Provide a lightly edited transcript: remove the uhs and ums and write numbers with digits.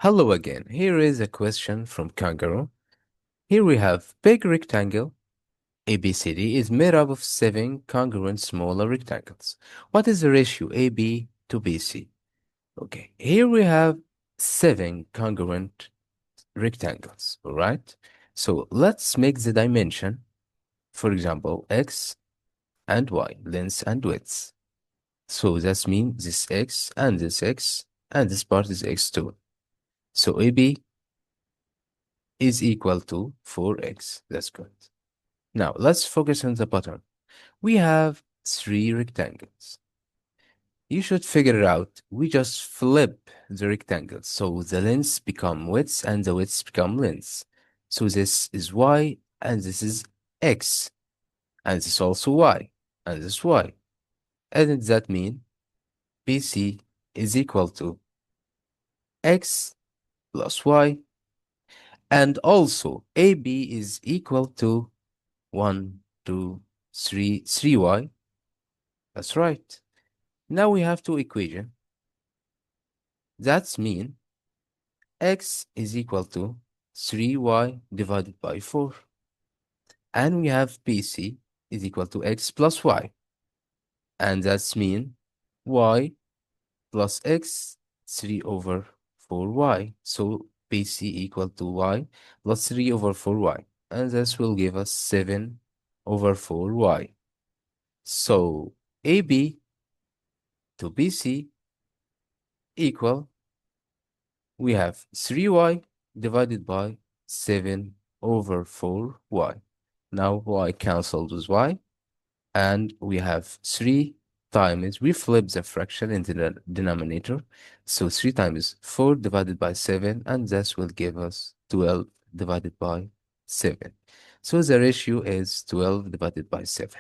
Hello again. Here is a question from Kangaroo. Here we have big rectangle. ABCD is made up of 7 congruent smaller rectangles. What is the ratio AB to BC? Okay, here we have 7 congruent rectangles, all right? So let's make the dimension, for example, x and y, length and width. So that means this x and this part is x2. So AB is equal to 4x. That's good. Now, let's focus on the pattern. We have 3 rectangles. You should figure it out. We just flip the rectangles. So the lengths become widths and the widths become lengths. So this is y and this is x. And this is also y and this y. And does that mean BC is equal to x plus y. And also AB is equal to 1, 2, 3, 3y. That's right. Now we have two equations. That's mean x is equal to 3y divided by 4. And we have BC is equal to x plus y. And that's mean y plus x 3 over 4y. So BC equal to y plus 3 over 4y. And this will give us 7 over 4y. So AB to BC equal, we have 3y divided by 7 over 4y. Now y cancelled with y, and we have 3 times, we flip the fraction into the denominator, so 3 times 4 divided by 7, and this will give us 12 divided by 7. So the ratio is 12 divided by 7.